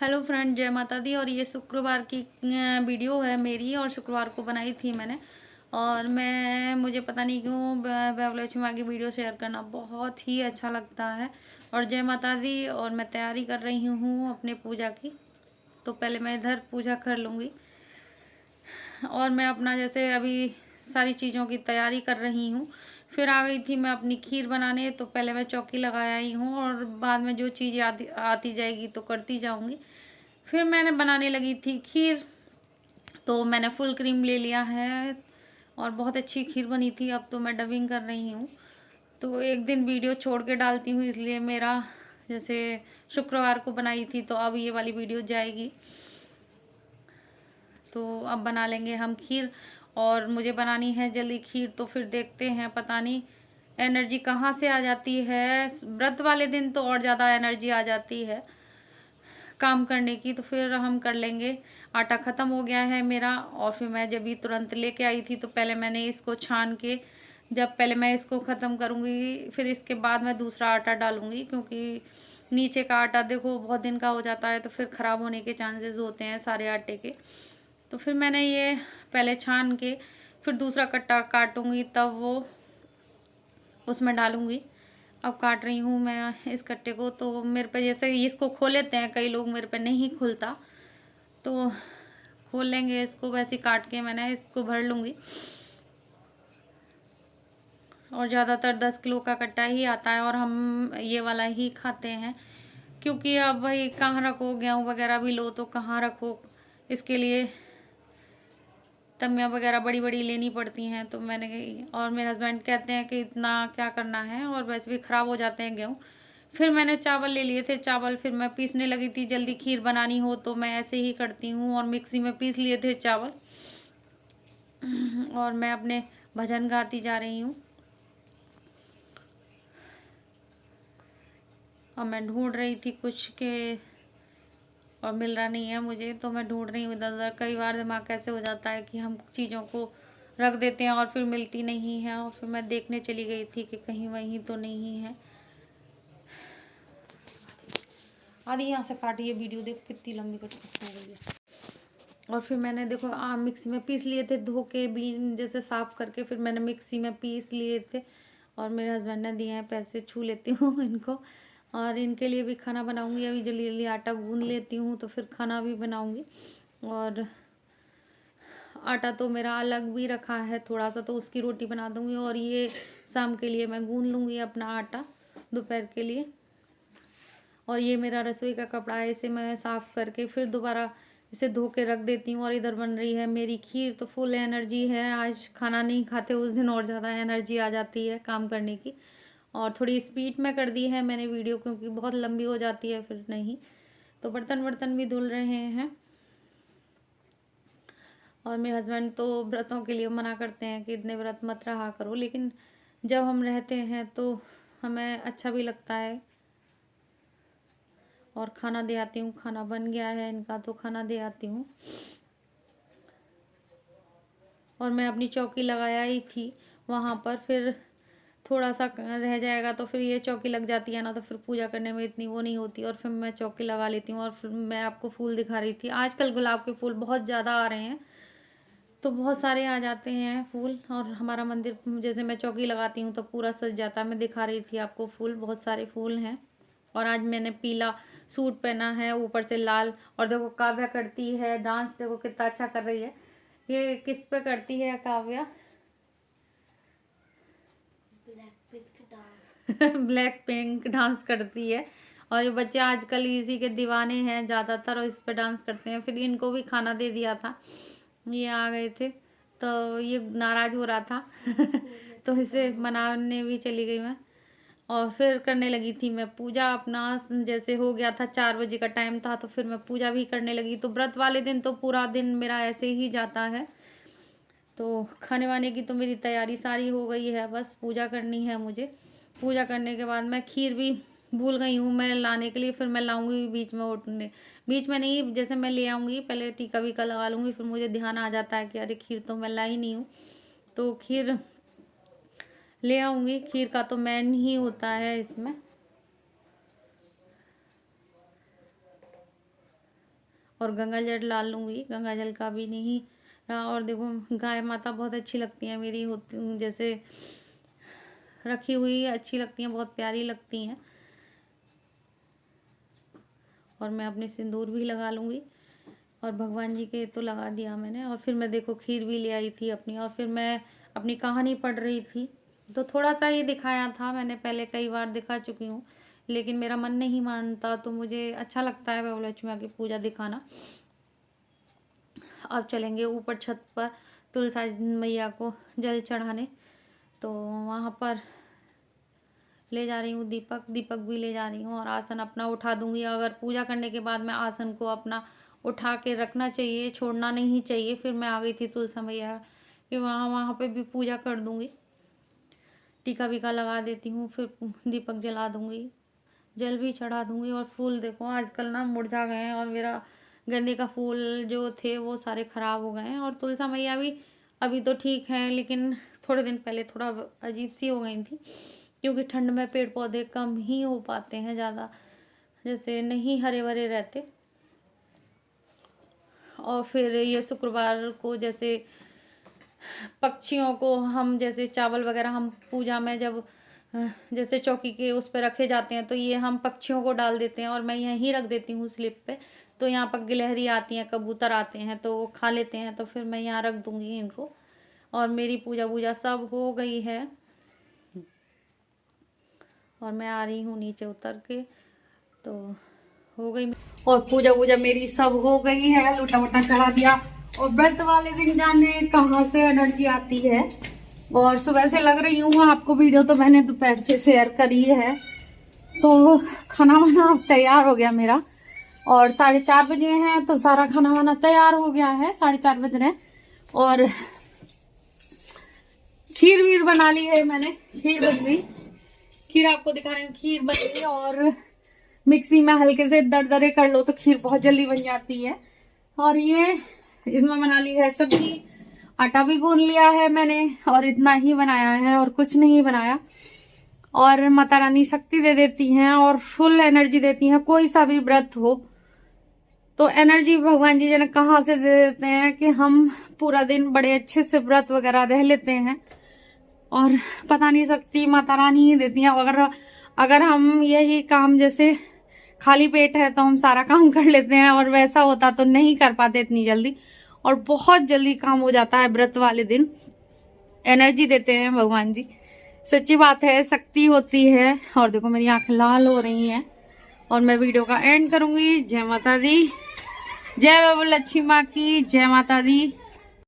Hello friend, जय माता दी। और ये शुक्रवार की वीडियो है मेरी, और शुक्रवार को बनाई थी मैंने। और मुझे पता नहीं क्यों वैभवलक्ष्मी माँ की वीडियो शेयर करना बहुत ही अच्छा लगता है। और जय माता दी। और मैं तैयारी कर रही हूँ अपने पूजा की, तो पहले मैं इधर पूजा कर लूँगी। और मैं अपना जैसे अभी सारी चीज़ों की तैयारी कर रही हूँ। फिर आ गई थी मैं अपनी खीर बनाने, तो पहले मैं चौकी लगा आई हूँ और बाद में जो चीज़ आती जाएगी तो करती जाऊँगी। फिर मैंने बनाने लगी थी खीर, तो मैंने फुल क्रीम ले लिया है और बहुत अच्छी खीर बनी थी। अब तो मैं डबिंग कर रही हूँ, तो एक दिन वीडियो छोड़ के डालती हूँ, इसलिए मेरा जैसे शुक्रवार को बनाई थी तो अब ये वाली वीडियो जाएगी। तो अब बना लेंगे हम खीर, और मुझे बनानी है जल्दी खीर। तो फिर देखते हैं, पता नहीं एनर्जी कहाँ से आ जाती है। व्रत वाले दिन तो और ज़्यादा एनर्जी आ जाती है काम करने की। तो फिर हम कर लेंगे। आटा ख़त्म हो गया है मेरा, और फिर मैं जब भी तुरंत लेके आई थी तो पहले मैंने इसको छान के, जब पहले मैं इसको ख़त्म करूँगी फिर इसके बाद मैं दूसरा आटा डालूँगी, क्योंकि नीचे का आटा देखो बहुत दिन का हो जाता है तो फिर ख़राब होने के चांसेस होते हैं सारे आटे के। तो फिर मैंने ये पहले छान के फिर दूसरा कट्टा काटूँगी, तब वो उसमें डालूँगी। अब काट रही हूँ मैं इस कट्टे को। तो मेरे पे जैसे इसको खोल लेते हैं कई लोग, मेरे पे नहीं खुलता, तो खोल लेंगे इसको। वैसे ही काट के मैंने इसको भर लूँगी। और ज़्यादातर 10 किलो का कट्टा ही आता है और हम ये वाला ही खाते हैं, क्योंकि अब भाई कहाँ रखो, गेहूँ वगैरह भी लो तो कहाँ रखो, इसके लिए तमियाँ वगैरह बड़ी बड़ी लेनी पड़ती हैं। तो मैंने, और मेरे हस्बैंड कहते हैं कि इतना क्या करना है, और वैसे भी ख़राब हो जाते हैं गेहूँ। फिर मैंने चावल ले लिए थे। चावल फिर मैं पीसने लगी थी, जल्दी खीर बनानी हो तो मैं ऐसे ही करती हूँ। और मिक्सी में पीस लिए थे चावल, और मैं अपने भजन गाती जा रही हूँ। और मैं ढूंढ रही थी कुछ के, और मिल रहा नहीं है मुझे, तो मैं ढूंढ रही हूँ इधर उधर। कई बार दिमाग कैसे हो जाता है कि हम चीज़ों को रख देते हैं और फिर मिलती नहीं है। और फिर मैं देखने चली गई थी कि कहीं वहीं तो नहीं है। आधी यहाँ से काटी है वीडियो, देखो कितनी लंबी कट हो गई है। और फिर मैंने देखो मिक्सी में पीस लिए थे, धो के बीन जैसे साफ करके फिर मैंने मिक्सी में पीस लिए थे। और मेरे हस्बैंड ने दिए हैं पैसे, छू लेती हूँ इनको। और इनके लिए भी खाना बनाऊंगी। अभी जल्दी जल्दी आटा गूंद लेती हूँ तो फिर खाना भी बनाऊंगी। और आटा तो मेरा अलग भी रखा है थोड़ा सा, तो उसकी रोटी बना दूंगी। और ये शाम के लिए मैं गूंद लूँगी अपना आटा दोपहर के लिए। और ये मेरा रसोई का कपड़ा है, इसे मैं साफ़ करके फिर दोबारा इसे धो के रख देती हूँ। और इधर बन रही है मेरी खीर। तो फुल एनर्जी है, आज खाना नहीं खाते उस दिन और ज़्यादा एनर्जी आ जाती है काम करने की। और थोड़ी स्पीड में कर दी है मैंने वीडियो, क्योंकि बहुत लंबी हो जाती है फिर नहीं। तो बर्तन वर्तन भी धुल रहे हैं। और मेरे हस्बैंड तो व्रतों के लिए मना करते हैं कि इतने व्रत मत रहा करो, लेकिन जब हम रहते हैं तो हमें अच्छा भी लगता है। और खाना दे आती हूँ, खाना बन गया है इनका तो खाना दे आती हूँ। और मैं अपनी चौकी लगाया ही थी वहाँ पर, फिर थोड़ा सा रह जाएगा तो फिर ये चौकी लग जाती है ना, तो फिर पूजा करने में इतनी वो नहीं होती। और फिर मैं चौकी लगा लेती हूँ। और फिर मैं आपको फूल दिखा रही थी, आजकल गुलाब के फूल बहुत ज़्यादा आ रहे हैं, तो बहुत सारे आ जाते हैं फूल। और हमारा मंदिर जैसे मैं चौकी लगाती हूँ तो पूरा सज जाता है। मैं दिखा रही थी आपको फूल, बहुत सारे फूल हैं। और आज मैंने पीला सूट पहना है, ऊपर से लाल। और देखो काव्या करती है डांस, देखो कितना अच्छा कर रही है। ये किस पे करती है Kavya? Black pink dance. Black pink dance करती है। और ये बच्चे आजकल इसी के दीवाने हैं ज़्यादातर, और इस पे डांस करते हैं। फिर इनको भी खाना दे दिया था, ये आ गए थे तो ये नाराज़ हो रहा था तो इसे मनाने भी चली गई मैं। और फिर करने लगी थी मैं पूजा अपना, जैसे हो गया था 4 बजे का टाइम था, तो फिर मैं पूजा भी करने लगी। तो व्रत वाले दिन तो पूरा दिन मेरा ऐसे ही जाता है। तो खाने वाने की तो मेरी तैयारी सारी हो गई है, बस पूजा करनी है मुझे। पूजा करने के बाद मैं खीर भी भूल गई हूँ मैं लाने के लिए, फिर मैं लाऊंगी बीच में उठने, बीच में नहीं, जैसे मैं ले आऊँगी पहले टीका वीका लगा लूँगी, फिर मुझे ध्यान आ जाता है कि अरे खीर तो मैं लाई नहीं हूँ। तो खीर ले आऊँगी, खीर का तो मेन ही होता है इसमें। और गंगा जल डाल लूँगी, गंगा जल का भी नहीं रहा। और देखो गाय माता बहुत अच्छी लगती हैं मेरी, होती जैसे रखी हुई अच्छी लगती हैं, बहुत प्यारी लगती हैं। और मैं अपने सिंदूर भी लगा लूँगी और भगवान जी के तो लगा दिया मैंने। और फिर मैं देखो खीर भी ले आई थी अपनी, और फिर मैं अपनी कहानी पढ़ रही थी। तो थोड़ा सा ही दिखाया था मैंने, पहले कई बार दिखा चुकी हूँ, लेकिन मेरा मन नहीं मानता, तो मुझे अच्छा लगता है बहुलक्ष्मी की पूजा दिखाना। अब चलेंगे ऊपर छत पर तुलसा मैया को जल चढ़ाने, तो वहाँ पर ले जा रही हूँ दीपक भी ले जा रही हूँ, और आसन अपना उठा दूंगी। अगर पूजा करने के बाद में आसन को अपना उठा के रखना चाहिए, छोड़ना नहीं चाहिए। फिर मैं आ गई थी तुलसा मैया कि वहाँ पे भी पूजा कर दूंगी, टीका वीका लगा देती हूँ, फिर दीपक जला दूंगी, जल भी चढ़ा दूंगी। और फूल देखो आजकल ना मुरझा गए हैं, और मेरा गेंदे का फूल जो थे वो सारे खराब हो गए हैं। और तुलसा मैया भी अभी तो ठीक है, लेकिन थोड़े दिन पहले थोड़ा अजीब सी हो गई थी, क्योंकि ठंड में पेड़ पौधे कम ही हो पाते हैं, ज़्यादा जैसे नहीं हरे भरे रहते। और फिर ये शुक्रवार को जैसे पक्षियों को हम जैसे चावल वगैरह हम पूजा में जब जैसे चौकी के उस पर रखे जाते हैं, तो ये हम पक्षियों को डाल देते हैं, और मैं यहीं रख देती हूँ स्लिप पे। तो यहाँ पर गिलहरी आती हैं, कबूतर आते हैं, तो वो खा लेते हैं, तो फिर मैं यहाँ रख दूँगी इनको। और मेरी पूजा सब हो गई है, और मैं आ रही हूँ नीचे उतर के, तो हो गई। और पूजा मेरी सब हो गई है, लूटा वूटा चढ़ा दिया। और व्रत वाले दिन जाने कहाँ से एनर्जी आती है। और सुबह से लग रही हूँ आपको, वीडियो तो मैंने दोपहर से शेयर करी है। तो खाना वाना तैयार हो गया मेरा, और 4:30 बजे हैं, तो सारा खाना वाना तैयार हो गया है, 4:30 बज रहे हैं। और खीर वीर बना ली है मैंने, खीर बन गई, खीर आपको दिखा रही हूँ, खीर बन गई। और मिक्सी में हल्के से दरदरे कर लो तो खीर बहुत जल्दी बन जाती है। और ये इसमें बना ली है सब्जी, आटा भी गूंद लिया है मैंने, और इतना ही बनाया है और कुछ नहीं बनाया। और माता रानी शक्ति दे देती हैं और फुल एनर्जी देती हैं। कोई सा भी व्रत हो तो एनर्जी भगवान जी ने कहाँ से दे देते हैं कि हम पूरा दिन बड़े अच्छे से व्रत वगैरह रह लेते हैं, और पता नहीं शक्ति माता रानी ही देती हैं। अगर हम यही काम जैसे खाली पेट है तो हम सारा काम कर लेते हैं, और वैसा होता तो नहीं कर पाते इतनी जल्दी, और बहुत जल्दी काम हो जाता है व्रत वाले दिन। एनर्जी देते हैं भगवान जी, सच्ची बात है, शक्ति होती है। और देखो मेरी आंखें लाल हो रही हैं, और मैं वीडियो का एंड करूंगी। जय माता दी, जय बाबा लक्ष्मी माँ की, जय माता दी।